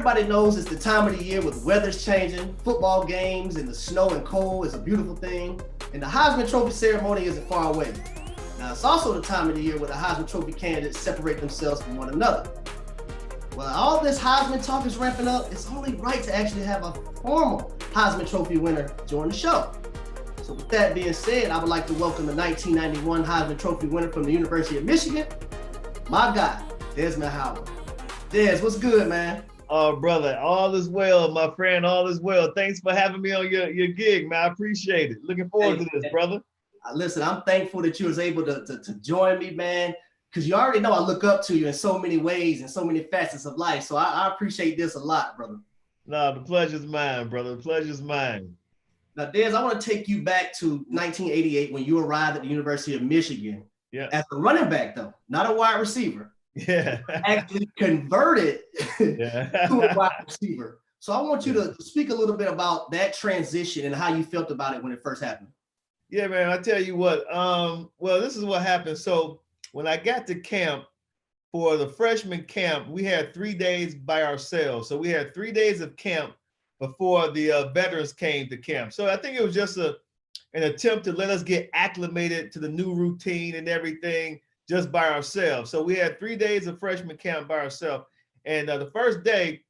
everybody knows it's the time of the year with weather's changing, football games and the snow and cold is a beautiful thing, and the Heisman Trophy ceremony isn't far away. Now, it's also the time of the year where the Heisman Trophy candidates separate themselves from one another. While all this Heisman talk is ramping up, it's only right to actually have a formal Heisman Trophy winner join the show. So with that being said, I would like to welcome the 1991 Heisman Trophy winner from the University of Michigan, my guy, Desmond Howard. Des, what's good, man? Oh, brother, all is well, my friend, all is well. Thanks for having me on your gig, man. I appreciate it. Looking forward to this, brother. Listen, I'm thankful that you was able to join me, man, because you already know I look up to you in so many ways and so many facets of life. So I appreciate this a lot, brother. No, the pleasure's mine, brother. The pleasure's mine. Now, Des, I want to take you back to 1988 when you arrived at the University of Michigan. Yeah. As a running back, though, not a wide receiver. Yeah. Actually converted to a wide receiver. So I want you to speak a little bit about that transition and how you felt about it when it first happened. Yeah, man, I tell you what, well, this is what happened. So when I got to camp for the freshman camp, we had 3 days by ourselves. So we had 3 days of camp before the veterans came to camp. So I think it was just an attempt to let us get acclimated to the new routine and everything just by ourselves. So we had 3 days of freshman camp by ourselves. And the first day,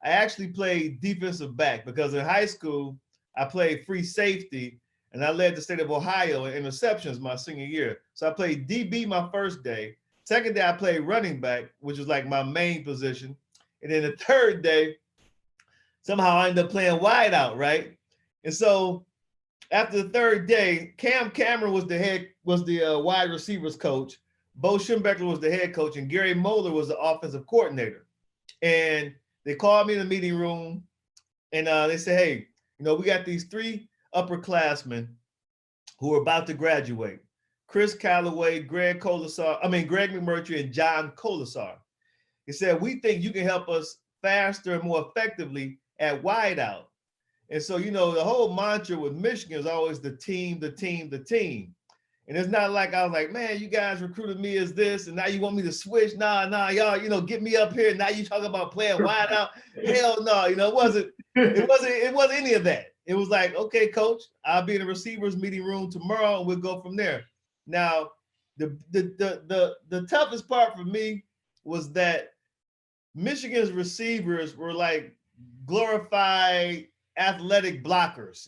I actually played defensive back because in high school, I played free safety and I led the state of Ohio in interceptions my senior year. So I played DB my first day. Second day, I played running back, which was like my main position. And then the third day, somehow I ended up playing wide out, right? And so after the third day, Cam Cameron was the wide receivers coach. Bo Schembechler was the head coach, and Gary Moeller was the offensive coordinator. And they called me in the meeting room, and they said, "Hey, we got these 3 upperclassmen who are about to graduate: Chris Calloway, Greg McMurtry, and John Colasar." He said, "We think you can help us faster and more effectively at wideout." And so, the whole mantra with Michigan is always the team, the team, the team. And it's not like I was like, "Man, you guys recruited me as this, and now you want me to switch? Nah, y'all, get me up here. Now you talking about playing wide out? Hell no, it wasn't any of that. It was like, okay, coach, I'll be in the receivers meeting room tomorrow, and we'll go from there. Now, the toughest part for me was that Michigan's receivers were like glorified athletic blockers.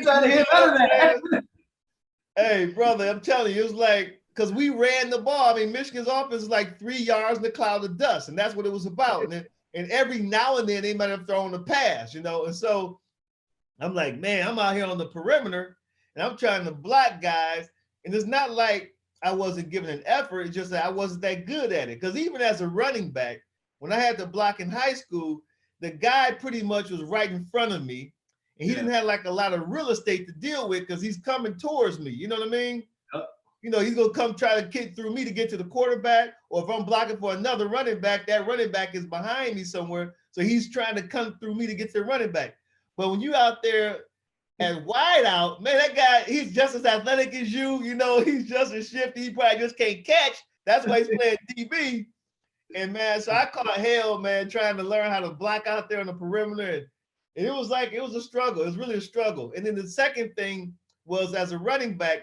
Trying to hear none of that. Hey, brother, I'm telling you, it was like, because we ran the ball. I mean, Michigan's offense is like 3 yards in a cloud of dust, and that's what it was about. And every now and then they might have thrown a pass, And so I'm like, man, I'm out here on the perimeter, and I'm trying to block guys. And it's not like I wasn't giving an effort. It's just that I wasn't that good at it. Because even as a running back, when I had to block in high school, the guy pretty much was right in front of me. And he didn't have like a lot of real estate to deal with because he's coming towards me. You know what I mean? He's going to come try to kick through me to get to the quarterback. Or if I'm blocking for another running back, that running back is behind me somewhere. So he's trying to come through me to get to the running back. But when you out there at wide out, man, that guy, he's just as athletic as you. He's just as shifty. He probably just can't catch. That's why he's playing DB. And, man, so I caught hell, man, trying to learn how to block out there on the perimeter. And it was a struggle. It was really a struggle. And then the second thing was, as a running back,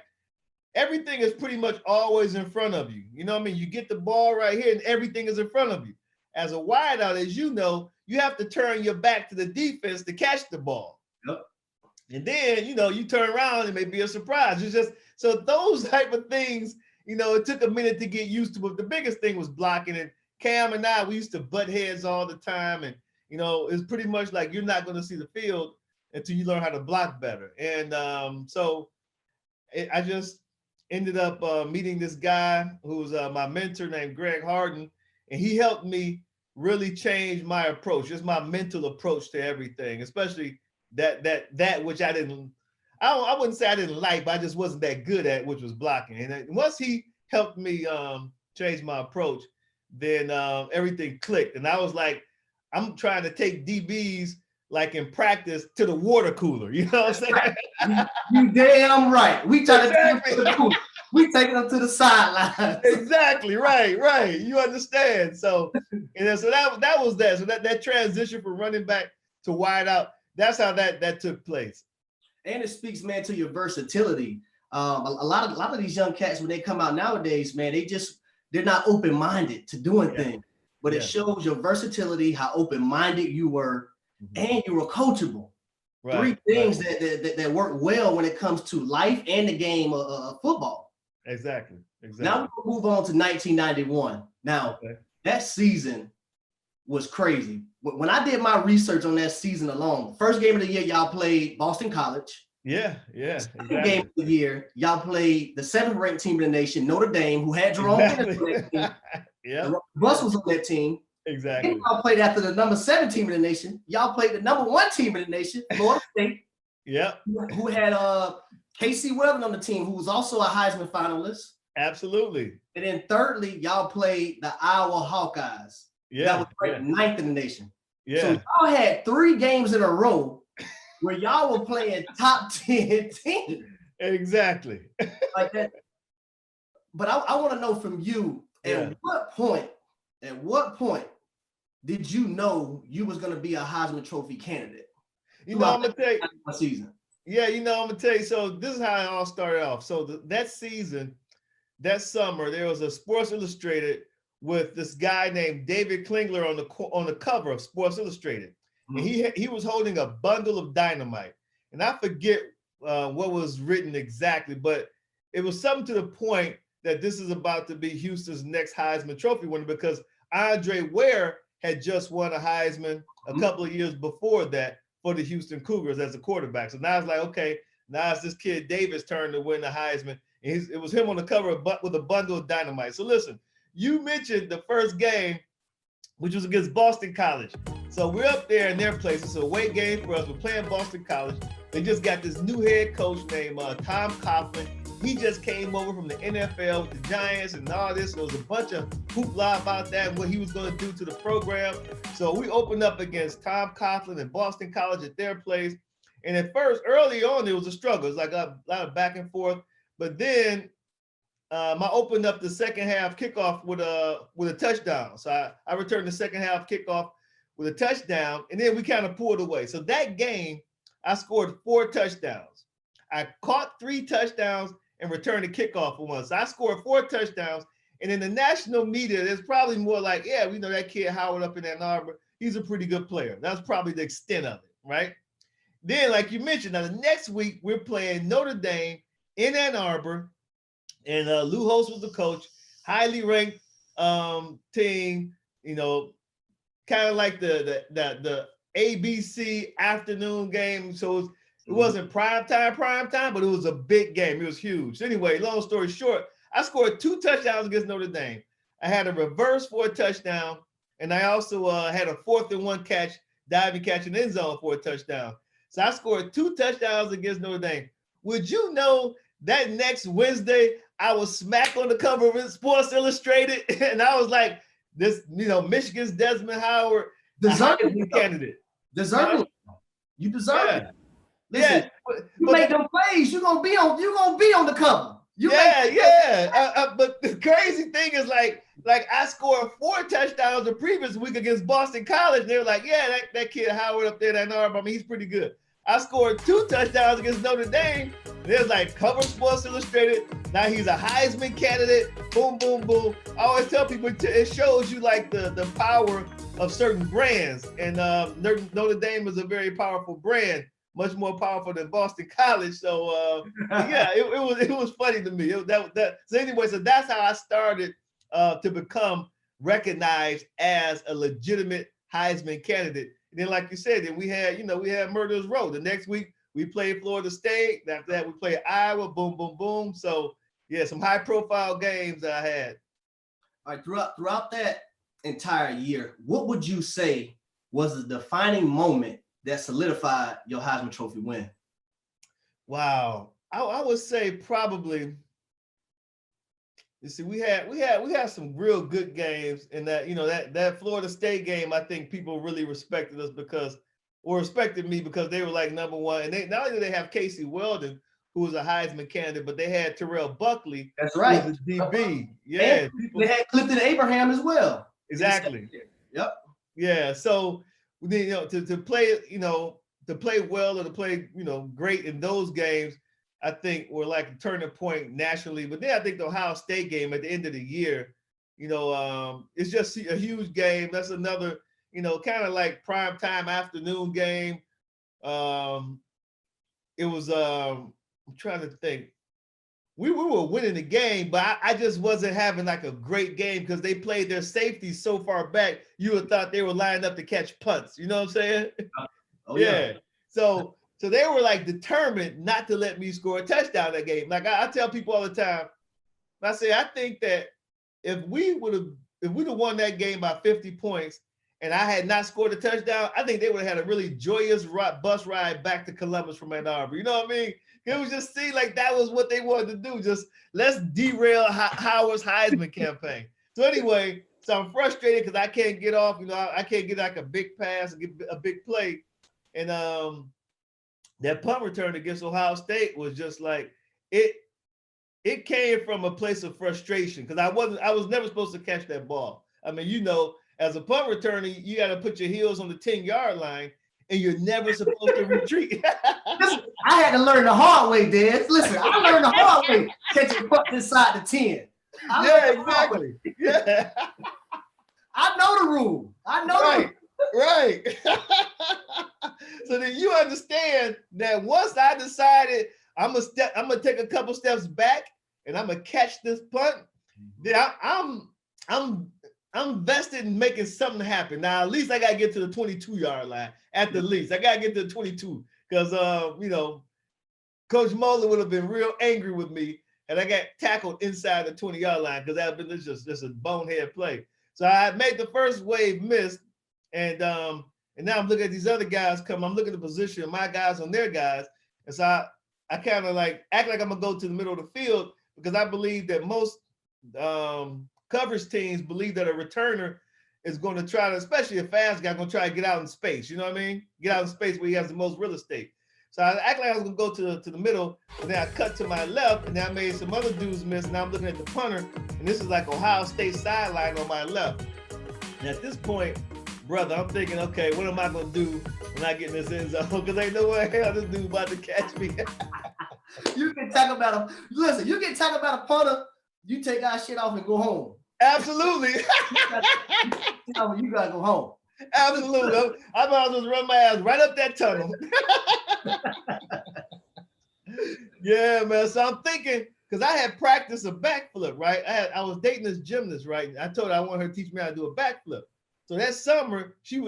everything is pretty much always in front of you. You know what I mean? You get the ball right here and everything is in front of you. As a wideout, as you have to turn your back to the defense to catch the ball. Yep. And then, you turn around, it may be a surprise. It's just, so those type of things, it took a minute to get used to, but the biggest thing was blocking. And Cam and I, we used to butt heads all the time. And, it's pretty much like you're not going to see the field until you learn how to block better. And I just ended up meeting this guy who's my mentor named Greg Harden, and he helped me really change my approach, just my mental approach to everything, especially that which I wouldn't say I didn't like, but I just wasn't that good at, which was blocking. And once he helped me change my approach, then everything clicked. And I was like, I'm trying to take DBs like in practice to the water cooler. You know what I'm saying? You damn right. We try to take them to the cooler. We taking them to the sidelines. Exactly, right. You understand. So, so that was that. So that transition from running back to wide out, that's how that took place. And it speaks, man, to your versatility. A lot of these young cats, when they come out nowadays, man, they're not open-minded to doing things. But it shows your versatility, how open-minded you were, and you were coachable. Right, 3 things that work well when it comes to life and the game of football. Exactly. Now we'll move on to 1991. Now, that season was crazy. When I did my research on that season alone, first game of the year, y'all played Boston College. Yeah. Second game of the year, y'all played the 7th ranked team in the nation, Notre Dame, who had Jerome Bettis on that team. Yeah. Russ was on that team. Exactly. Then y'all played after the number 7 team in the nation. Y'all played the number 1 team in the nation, Florida State. Yeah. Who had Casey Weldon on the team, who was also a Heisman finalist. Absolutely. And then thirdly, y'all played the Iowa Hawkeyes. Yeah. That was ranked 9th in the nation. Yeah. So y'all had 3 games in a row where y'all were playing top 10 teams. Exactly. Like that. But I want to know from you, at what point did you know you was going to be a Heisman Trophy candidate? I'm going to tell you. Season. Yeah, I'm going to tell you. So this is how it all started off. So that season, that summer, there was a Sports Illustrated with this guy named David Klingler on the cover of Sports Illustrated. And he was holding a bundle of dynamite. And I forget what was written exactly, but it was something to the point that this is about to be Houston's next Heisman Trophy winner, because Andre Ware had just won a Heisman a couple of years before that for the Houston Cougars as a quarterback. So now it's like, okay, now it's this kid Davis' turn to win the Heisman. And it was him on the cover with a bundle of dynamite. So listen, you mentioned the first game, which was against Boston College. So we're up there in their place. It's a away game for us. We're playing Boston College. They just got this new head coach named Tom Coughlin. He just came over from the NFL with the Giants and all this. There was a bunch of hoopla about that and what he was going to do to the program. So we opened up against Tom Coughlin and Boston College at their place. And at first, early on, it was a struggle. It was like a lot of back and forth. But then I opened up the second half kickoff with a touchdown. So I returned the second half kickoff with a touchdown, and then we kind of pulled away. So that game, I scored 4 touchdowns. I caught 3 touchdowns and returned the kickoff for 1. So I scored 4 touchdowns. And in the national media, there's probably more like, yeah, we know that kid Howard up in Ann Arbor. He's a pretty good player. That's probably the extent of it, right? Then, like you mentioned, now the next week, we're playing Notre Dame in Ann Arbor. And Lou Holtz was the coach, highly ranked team, kind of like the ABC afternoon game. So it wasn't prime time, but it was a big game. It was huge. So anyway, long story short, I scored 2 touchdowns against Notre Dame. I had a reverse for a touchdown, and I also had a 4th and 1 catch, diving catch in the end zone for a touchdown. So I scored 2 touchdowns against Notre Dame. Would you know that next Wednesday, I was smack on the cover of Sports Illustrated, and I was like, this, Michigan's Desmond Howard, deserving candidate. Deserving. You deserve it. Listen, Yeah, you make them plays, you're gonna be on the cover. But the crazy thing is, like I scored 4 touchdowns the previous week against Boston College. They were like, yeah, that kid Howard up there, that Arbor, he's pretty good. I scored 2 touchdowns against Notre Dame. There's like cover Sports Illustrated. Now he's a Heisman candidate. Boom, boom, boom. I always tell people it shows you like the power of certain brands. And Notre Dame is a very powerful brand, much more powerful than Boston College. So it was funny to me. So anyway, so that's how I started to become recognized as a legitimate Heisman candidate. And then, like you said, then we had Murderers Row. The next week we played Florida State. After that, we played Iowa. Boom, boom, boom. So yeah, some high-profile games that I had. All right, throughout that entire year, what would you say was the defining moment that solidified your Heisman Trophy win? Wow, I would say probably. You see, we had some real good games, and that Florida State game, I think people really respected us respected me because they were like number one, and not only did they have Casey Weldon, who was a Heisman candidate, but they had Terrell Buckley. That's right. Who was a DB. Yeah. And they had Clifton Abraham as well. Exactly. Yep. Yeah. So, to play, to play well or to play, great in those games, I think were like a turning point nationally. But then I think the Ohio State game at the end of the year, it's just a huge game. That's another, kind of like prime time afternoon game. It was, I'm trying to think. We were winning the game, but I just wasn't having like a great game because they played their safeties so far back. You would thought they were lined up to catch punts. You know what I'm saying? Oh, yeah. So they were like determined not to let me score a touchdown that game. Like I tell people all the time, I say, I think that if we'd have won that game by 50 points and I had not scored a touchdown, I think they would have had a really joyous bus ride back to Columbus from Ann Arbor. You know what I mean? It was just seemed like that was what they wanted to do. Just let's derail Howard's Heisman campaign. So anyway, so I'm frustrated because I can't get off. I can't get like a big pass and get a big play. And that punt return against Ohio State was just like it it came from a place of frustration because I was never supposed to catch that ball. I mean, as a punt returner, you got to put your heels on the 10-yard line and you're never supposed to retreat. Listen, I had to learn the hard way, Des. Listen, I learned the hard way catching punt inside the 10. Yeah, exactly. Yeah. I know the rule. I know right. So then you understand that once I decided I'm gonna take a couple steps back and I'm gonna catch this punt, then I'm vested in making something happen. Now, at least I gotta get to the 22-yard line. At the least, I gotta get to the 22 because Coach Moeller would have been real angry with me and I got tackled inside the 20-yard line because that would have been just a bonehead play. So I made the first wave miss, and now I'm looking at these other guys come. I'm looking at the position of my guys on their guys, and so I kind of like act like I'm gonna go to the middle of the field because I believe that most coverage teams believe that a returner is going to try to, especially a fast guy, going to try to get out in space. You know what I mean? Get out in space where he has the most real estate. So I act like I was going to go to the middle, and then I cut to my left, and then I made some other dudes miss. Now I'm looking at the punter, and this is like Ohio State sideline on my left. And at this point, brother, I'm thinking, okay, what am I going to do when I get in this end zone? Because ain't no way hell this dude about to catch me. You can talk about a punter, you take our shit off and go home. Absolutely. You gotta go home. Absolutely. I might as well run my ass right up that tunnel. Yeah, man. So I'm thinking, because I had practiced a backflip, right? I was dating this gymnast, right? I told her I want her to teach me how to do a backflip. So that summer, she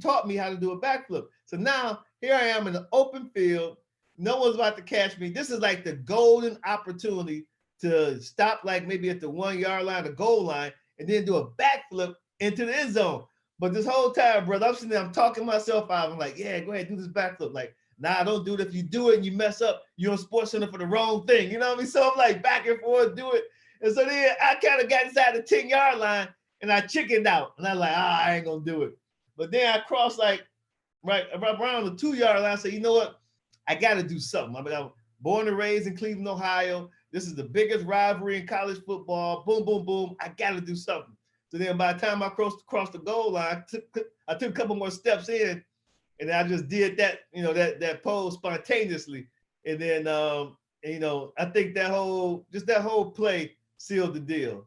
taught me how to do a backflip. So now here I am in the open field. No one's about to catch me. This is like the golden opportunity to stop like maybe at the 1-yard line, the goal line, and then do a backflip into the end zone. But this whole time, brother, I'm sitting there, I'm talking myself out. I'm like, yeah, go ahead, do this backflip. Like, nah, don't do it. If you do it and you mess up, you're on SportsCenter for the wrong thing. You know what I mean? So I'm like back and forth, do it. And so then I kind of got inside the 10-yard line and I chickened out. And I'm like, I ain't gonna do it. But then I crossed like right around the 2-yard line. I said, you know what? I gotta do something. I mean, I'm born and raised in Cleveland, Ohio. This is the biggest rivalry in college football. Boom, boom, boom. I got to do something. So then by the time I crossed the goal line, I took a couple more steps in, and I just did that, that pose spontaneously. And then, I think that whole play sealed the deal.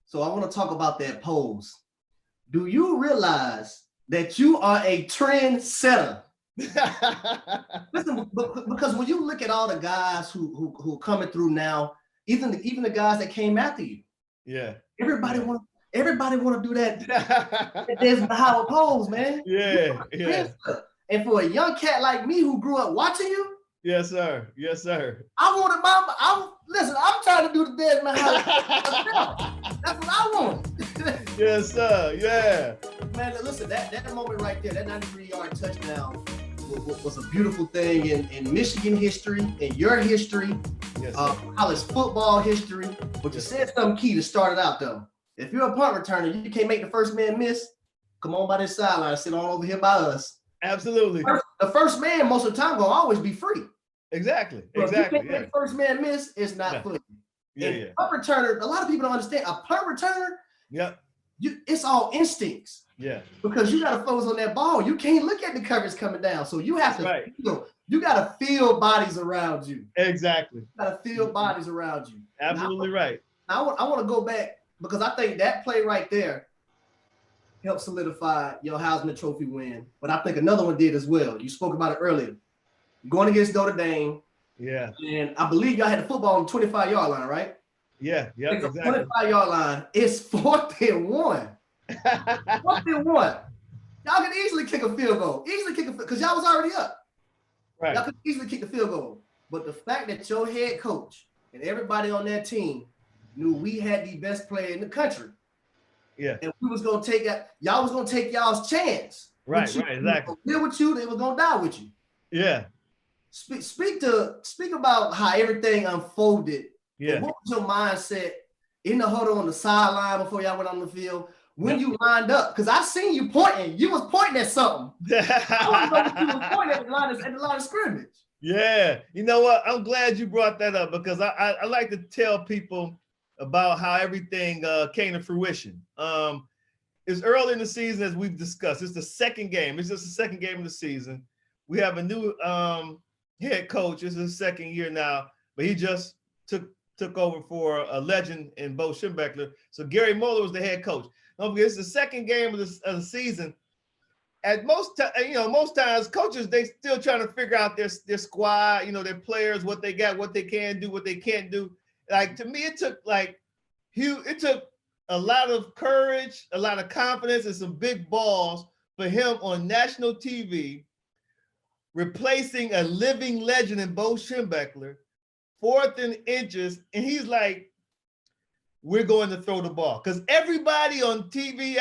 So I want to talk about that pose. Do you realize that you are a trendsetter? Listen, because when you look at all the guys who coming through now, even the guys that came after you, everybody want to do that Desmond Howard pose, man. Yeah. And for a young cat like me who grew up watching you, yes, sir. I'm trying to do the Desmond Howard. That's what I want. Yes, sir. Yeah. Man, listen, that moment right there, that 93-yard touchdown was a beautiful thing in Michigan history, in your history, college football history. But you said something key to start it out, though. If you're a punt returner, you can't make the first man miss. Come on by this sideline, sit on over here by us. Absolutely. The first man, most of the time, gonna always be free. Exactly. So if you Exactly. make Yeah. that first man miss, it's not Yeah. for you. Yeah. And Yeah. punt returner, a lot of people don't understand. A punt returner, Yep. it's all instincts. Yeah. Because you got to focus on that ball. You can't look at the coverage coming down. So you have That's to feel, you got to feel bodies around you. Exactly. You got to feel bodies around you. Absolutely right. I want to go back because I think that play right there helped solidify your Heisman Trophy win. But I think another one did as well. You spoke about it earlier. You're going against Notre Dame. Yeah. And I believe y'all had the football on the 25-yard line, right? Yeah. Yeah. Exactly. 25-yard line. It's 4th and 1. 4th and 1. Y'all could easily kick a field goal. Because y'all was already up. Right. Y'all could easily kick the field goal. But the fact that your head coach and everybody on that team knew we had the best player in the country. Yeah. And we was gonna take that, y'all was gonna take y'all's chance. Right, right, exactly. Deal with you, they was gonna die with you. Yeah. Speak about how everything unfolded. Yeah. What was your mindset in the huddle on the sideline before y'all went on the field? When you lined up, because I seen you pointing. You was pointing at something. I want to know what you was pointing at the line of scrimmage. Yeah. You know what? I'm glad you brought that up because I like to tell people about how everything came to fruition. It's early in the season, as we've discussed. It's the second game. It's just the second game of the season. We have a new head coach. This is his second year now, but he just took over for a legend in Bo Schembechler. So Gary Moeller was the head coach. Don't forget, it's the second game of the season. At most times coaches, they still trying to figure out their squad, their players, what they got, what they can do, what they can't do. Like, to me, it took a lot of courage, a lot of confidence, and some big balls for him on national TV, replacing a living legend in Bo Schembechler, 4th and inches, and he's like, we're going to throw the ball. Because everybody on TV,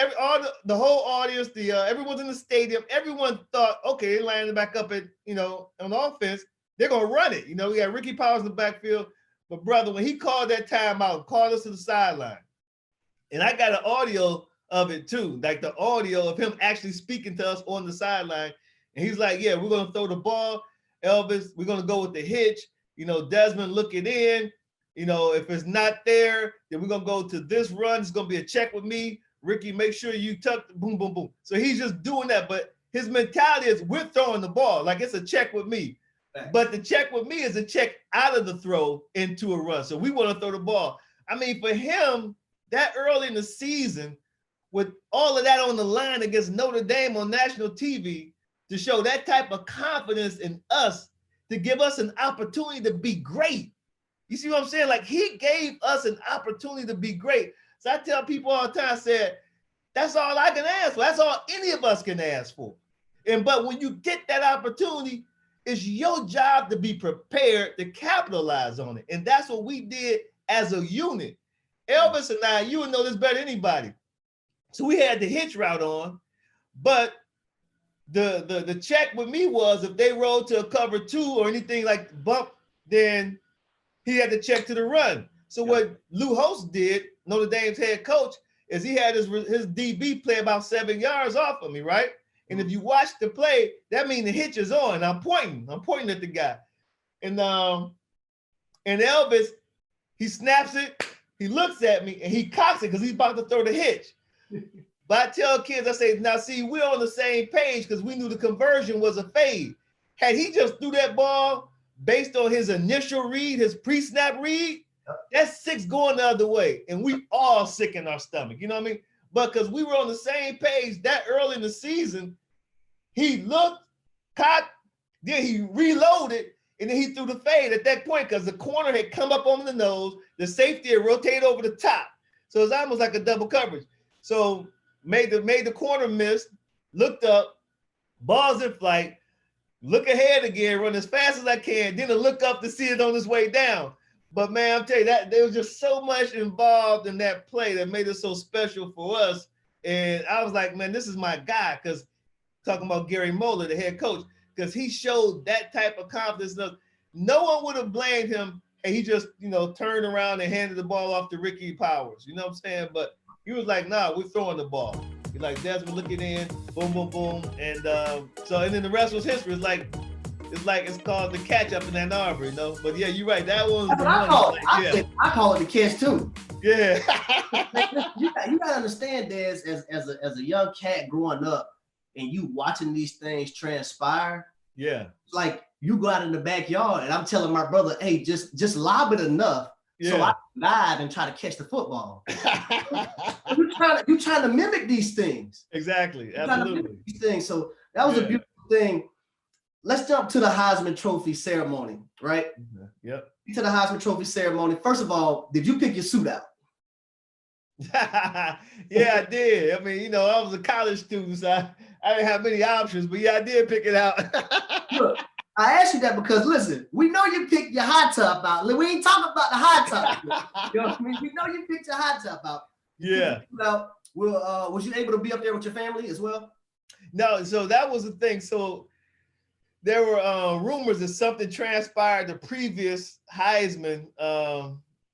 the whole audience, everyone's in the stadium, everyone thought, okay, they're lining back up at, on offense, they're going to run it. We got Ricky Powers in the backfield. But brother, when he called that timeout, called us to the sideline, and I got an audio of it too, like the audio of him actually speaking to us on the sideline. And he's like, yeah, we're going to throw the ball. Elvis, we're going to go with the hitch. Desmond, look it in. If it's not there, then we're going to go to this run. It's going to be a check with me. Ricky, make sure you tuck, boom, boom, boom. So he's just doing that. But his mentality is we're throwing the ball. Like it's a check with me. But the check with me is a check out of the throw into a run. So we want to throw the ball. I mean, for him, that early in the season, with all of that on the line against Notre Dame on national TV, to show that type of confidence in us, to give us an opportunity to be great. You see what I'm saying? Like, he gave us an opportunity to be great. So I tell people all the time, I said, that's all I can ask for. That's all any of us can ask for. But when you get that opportunity, it's your job to be prepared to capitalize on it. And that's what we did as a unit. Elvis and I, you would know this better than anybody. So we had the hitch route on, but the check with me was if they rolled to a cover 2 or anything like bump, then he had to check to the run. So what Lou Holtz did, Notre Dame's head coach, is he had his DB play about 7 yards off of me, right? And if you watch the play, that means the hitch is on. I'm pointing at the guy. And Elvis, he snaps it, he looks at me, and he cocks it because he's about to throw the hitch. But I tell kids, I say, now see, we're on the same page because we knew the conversion was a fade. Had he just threw that ball based on his initial read, his pre-snap read, that's 6 going the other way. And we all sick in our stomach, you know what I mean? But because we were on the same page that early in the season, he looked, caught, then he reloaded, and then he threw the fade at that point because the corner had come up on the nose, the safety had rotated over the top. So it's almost like a double coverage. So made the corner miss, looked up, ball's in flight, look ahead again, run as fast as I can, then I look up to see it on its way down. But man, I'm telling you, that there was just so much involved in that play that made it so special for us. And I was like, man, this is my guy, because talking about Gary Moeller, the head coach, because he showed that type of confidence. No one would have blamed him, and he just, turned around and handed the ball off to Ricky Powers. You know what I'm saying? But he was like, nah, we're throwing the ball. He's like, Desmond, look it in, boom, boom, boom. And then the rest was history. It's it's called the catch up in Ann Arbor, you know. But yeah, you're right. That one's That's the what I one. call it. Like, I call it the catch too. yeah. You gotta understand, Des, as a young cat growing up, and you watching these things transpire. Yeah. Like you go out in the backyard, and I'm telling my brother, "Hey, just lob it enough, so I can dive and try to catch the football." You're trying to mimic these things. Exactly. Absolutely. These things. So that was a beautiful thing. Let's jump to the Heisman Trophy ceremony, right? Yep. To the Heisman Trophy ceremony. First of all, did you pick your suit out? Yeah, I did. I mean, you know, I was a college student, so I didn't have many options, but yeah, I did pick it out. Look, I asked you that because listen, we know you picked your high top out. We ain't talking about the high top. You know what I mean? We know you picked your high top out. Yeah. Now, was you able to be up there with your family as well? No, so that was the thing. So there were rumors that something transpired the previous Heisman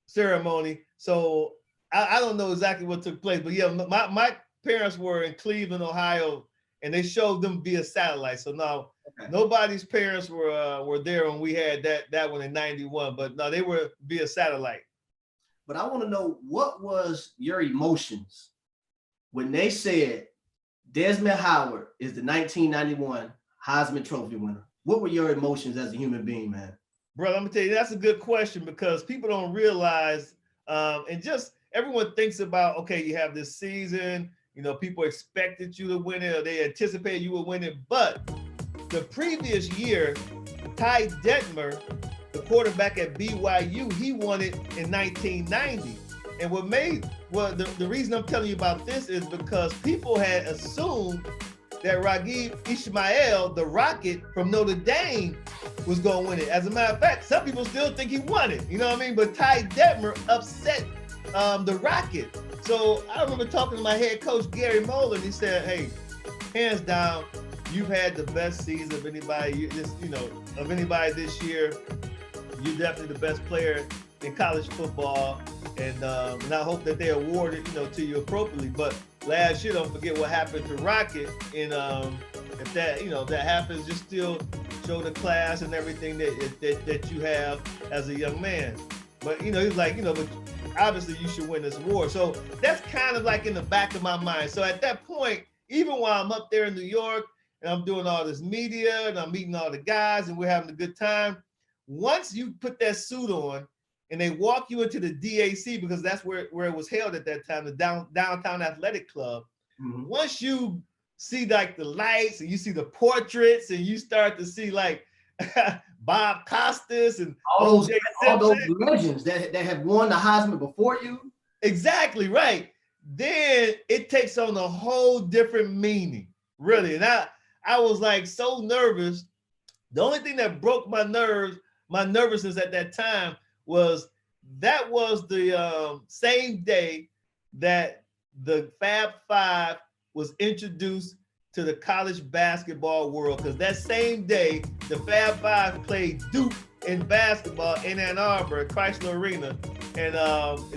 ceremony. So I don't know exactly what took place, but yeah, my parents were in Cleveland, Ohio, and they showed them via satellite. So no, nobody's parents were there when we had that one in '91, but no, they were via satellite. But I want to know, what was your emotions when they said Desmond Howard is the 1991 Heisman Trophy winner? What were your emotions as a human being, man? Brother, I'm gonna tell you, that's a good question, because people don't realize, and just everyone thinks about, okay, you have this season, you know, people expected you to win it, or they anticipated you would win it. But the previous year, Ty Detmer, the quarterback at BYU, he won it in 1990. And the reason I'm telling you about this is because people had assumed that Raghib Ismail, the Rocket from Notre Dame, was going to win it. As a matter of fact, some people still think he won it. You know what I mean? But Ty Detmer upset the Rocket. So I remember talking to my head coach, Gary Moeller, and he said, hey, hands down, you've had the best season of anybody this year. You're definitely the best player in college football. And I hope that they award it, to you appropriately. But last year, don't forget what happened to Rocket. And if that happens, just still show the class and everything that you have as a young man. But he's like, but obviously you should win this award. So that's kind of like in the back of my mind. So at that point, even while I'm up there in New York and I'm doing all this media and I'm meeting all the guys and we're having a good time, once you put that suit on and they walk you into the DAC, because that's where it was held at that time, the Downtown Athletic Club. Mm-hmm. Once you see like the lights and you see the portraits and you start to see like Bob Costas and all those legends that have won the Heisman before you. Exactly right. Then it takes on a whole different meaning, really. And I was like so nervous. The only thing that broke my nervousness at that time was the same day that the Fab Five was introduced to the college basketball world, because that same day the Fab Five played Duke in basketball in Ann Arbor at Chrysler Arena, and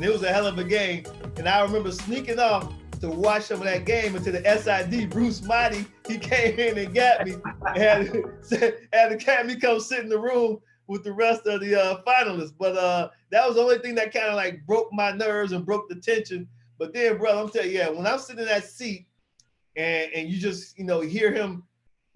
it was a hell of a game. And I remember sneaking off to watch some of that game until the SID, Bruce Mighty, he came in and got me and had to have me come sit in the room with the rest of the finalists. But that was the only thing that kind of like broke my nerves and broke the tension. But then, brother, I'm telling you, when I'm sitting in that seat and you just, hear him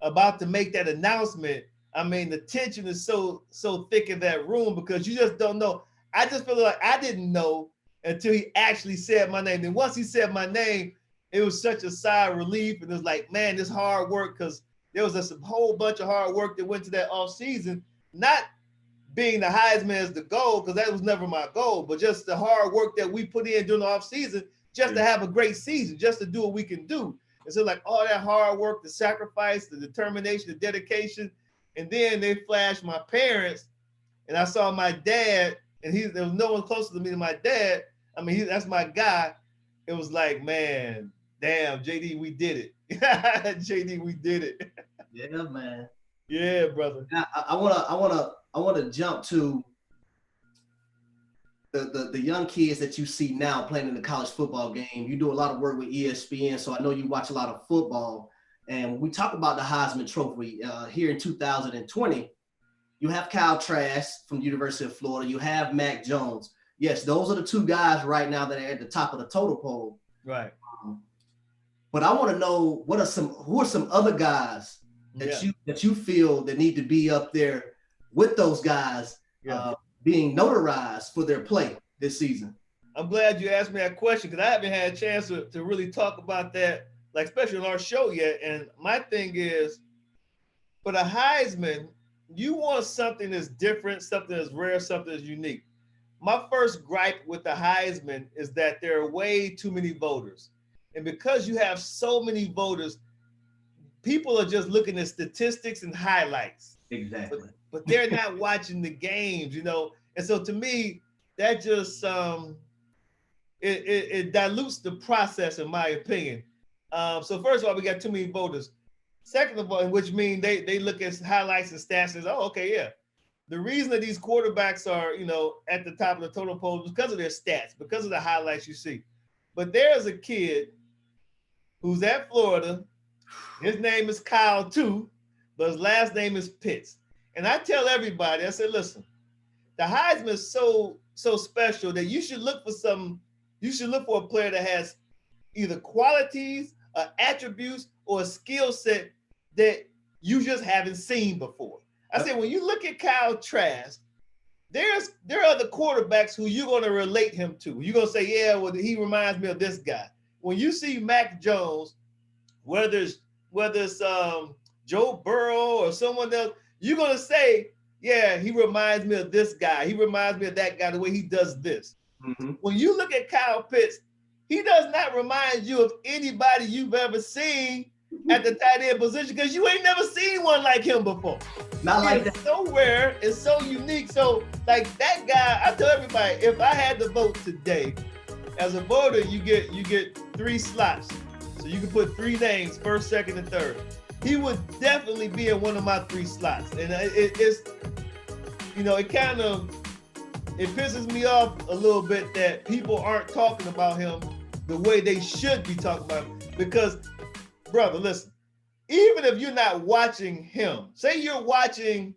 about to make that announcement, I mean, the tension is so thick in that room, because you just don't know. I just feel like I didn't know until he actually said my name. And once he said my name, it was such a sigh of relief. And it was like, man, this hard work, because there was a whole bunch of hard work that went to that off season, not being the Heisman as the goal, because that was never my goal, but just the hard work that we put in during the off season, just to have a great season, just to do what we can do. And so like all that hard work, the sacrifice, the determination, the dedication. And then they flashed my parents, and I saw my dad, and there was no one closer to me than my dad. I mean, that's my guy. It was like, man, damn, JD, we did it. JD, we did it. Yeah, man. Yeah, brother. Now, I wanna jump to the young kids that you see now playing in the college football game. You do a lot of work with ESPN, so I know you watch a lot of football. And when we talk about the Heisman Trophy here in 2020, You have Kyle Trask from the University of Florida. You have Mac Jones. Yes, those are the two guys right now that are at the top of the total poll. Right. But I want to know who are some other guys that you feel that need to be up there with those guys being notarized for their play this season. I'm glad you asked me that question because I haven't had a chance to really talk about that, like especially on our show yet. And my thing is, for the Heisman, you want something that's different, something that's rare, something that's unique. My first gripe with the Heisman is that there are way too many voters. And because you have so many voters, people are just looking at statistics and highlights. Exactly. But they're not watching the games, you know? And so to me, that just, it dilutes the process, in my opinion. So first of all, we got too many voters. Second of all, which means they look at highlights and stats and say, oh, okay, yeah. The reason that these quarterbacks are, you know, at the top of the total poll is because of their stats, because of the highlights you see. But there's a kid who's at Florida. His name is Kyle too, but his last name is Pitts. And I tell everybody, I said, listen, the Heisman is so special that you should look for a player that has either qualities, attributes, or a skill set that you just haven't seen before. I said, when you look at Kyle Trask, there are other quarterbacks who you're going to relate him to. You're going to say, yeah, well, he reminds me of this guy. When you see Mac Jones, whether it's Joe Burrow or someone else, you're going to say, yeah, he reminds me of this guy. He reminds me of that guy, the way he does this. Mm-hmm. When you look at Kyle Pitts, he does not remind you of anybody you've ever seen at the tight end position because you ain't never seen one like him before. Not like that. It's so rare. It's so unique. So like that guy, I tell everybody, if I had to vote today, as a voter, you get 3 slots. So you can put 3 names, first, second, and third. He would definitely be in one of my 3 slots. And it's, you know, it pisses me off a little bit that people aren't talking about him the way they should be talking about him. Because, brother, listen, even if you're not watching him, say you're watching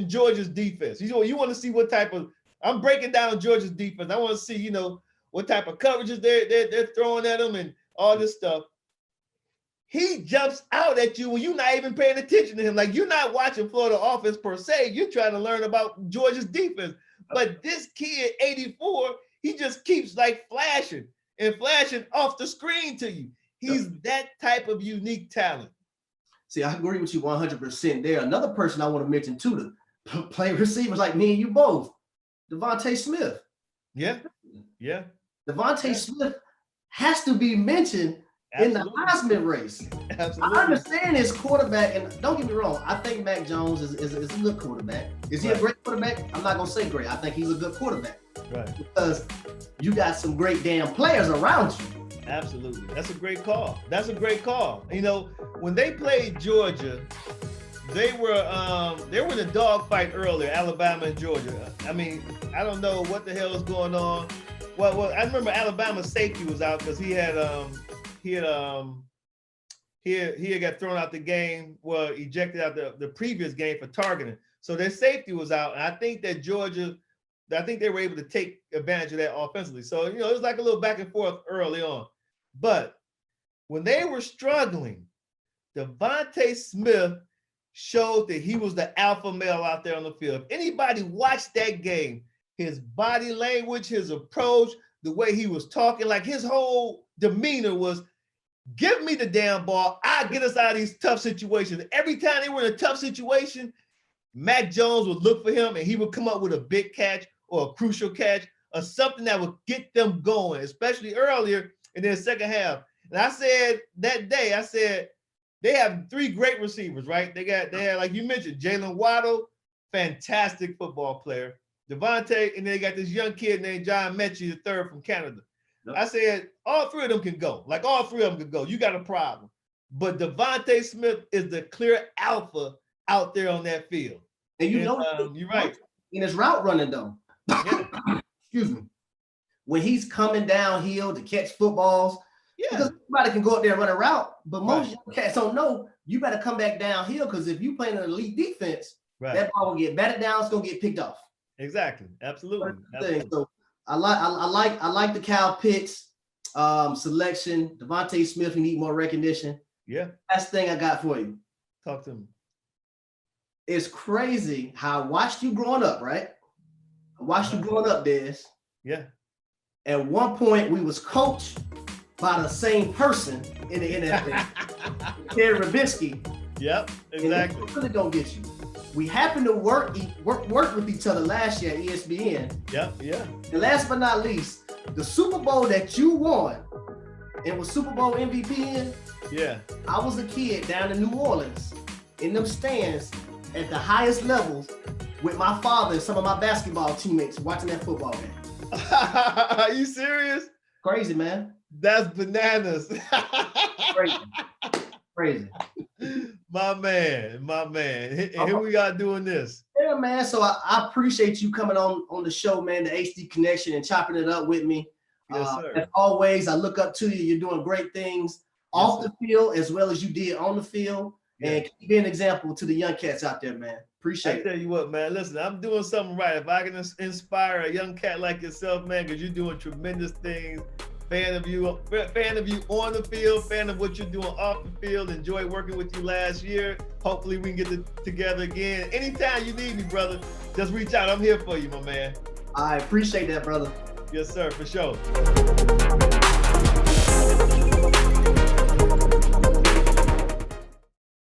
Georgia's defense. You want to see what type of, I'm breaking down Georgia's defense. I want to see, you know, what type of coverages they're throwing at him and all this stuff. He jumps out at you when you're not even paying attention to him. Like, you're not watching Florida offense per se. You're trying to learn about Georgia's defense. But this kid, 84, he just keeps like flashing off the screen to you. He's that type of unique talent. See, I agree with you 100% there. Another person I want to mention too, to play receivers like me and you both, Devontae Smith. Yeah. Devontae Smith has to be mentioned in the Heisman race. Absolutely. I understand his quarterback, and don't get me wrong, I think Mac Jones is a good quarterback. Is he a great quarterback? I'm not going to say great. I think he's a good quarterback. Right. Because you got some great damn players around you. Absolutely. That's a great call. You know, when they played Georgia, they were in a dogfight earlier, Alabama and Georgia. I mean, I don't know what the hell is going on. Well, I remember Alabama's safety was out because he had got thrown out the game, well, ejected out the previous game for targeting. So their safety was out. And I think that Georgia, they were able to take advantage of that offensively. So, you know, it was like a little back and forth early on. But when they were struggling, Devontae Smith showed that he was the alpha male out there on the field. If anybody watched that game, his body language, his approach, the way he was talking, like his whole demeanor was, give me the damn ball. I'll get us out of these tough situations. Every time they were in a tough situation, Mac Jones would look for him and he would come up with a big catch or a crucial catch or something that would get them going, especially earlier in their second half. And I said that day, they have 3 great receivers, right? They had, like you mentioned, Jalen Waddle, fantastic football player. Devontae, and then they got this young kid named John Mechie, the third from Canada. Yep. I said, all 3 of them can go. Like, all 3 of them can go. You got a problem. But Devontae Smith is the clear alpha out there on that field. And you're right. In his route running, though. Yeah. Excuse me. When he's coming downhill to catch footballs, because everybody can go up there and run a route, but most young cats don't know you better come back downhill because if you playing an elite defense, Right. That ball will get batted down. It's gonna get picked off. Exactly. Absolutely. So I like the Cal Pitts selection. Devontae Smith, we need more recognition. Yeah. Last thing I got for you. Talk to me. It's crazy how I watched you growing up, right? I watched you growing up, Des. Yeah. At one point, we was coached by the same person in the NFL, Terry Rabinski. Yep, exactly. And really gonna get you. We happened to work with each other last year at ESPN. Yep, yeah. And last but not least, the Super Bowl that you won and was Super Bowl MVP in. Yeah. I was a kid down in New Orleans in them stands at the highest levels with my father and some of my basketball teammates watching that football game. Are you serious? Crazy, man. That's bananas. Crazy. My man. And here we are doing this. Yeah, man. So I appreciate you coming on the show, man, the HD Connection, and chopping it up with me. Yes, sir. As always, I look up to you. You're doing great things off the field as well as you did on the field. Yeah. And keep being an example to the young cats out there, man. Appreciate it. I tell you what, man, listen, I'm doing something right. If I can inspire a young cat like yourself, man, because you're doing tremendous things. Fan of you on the field, fan of what you're doing off the field. Enjoyed working with you last year. Hopefully we can get together again. Anytime you need me, brother, just reach out. I'm here for you, my man. I appreciate that, brother. Yes, sir, for sure.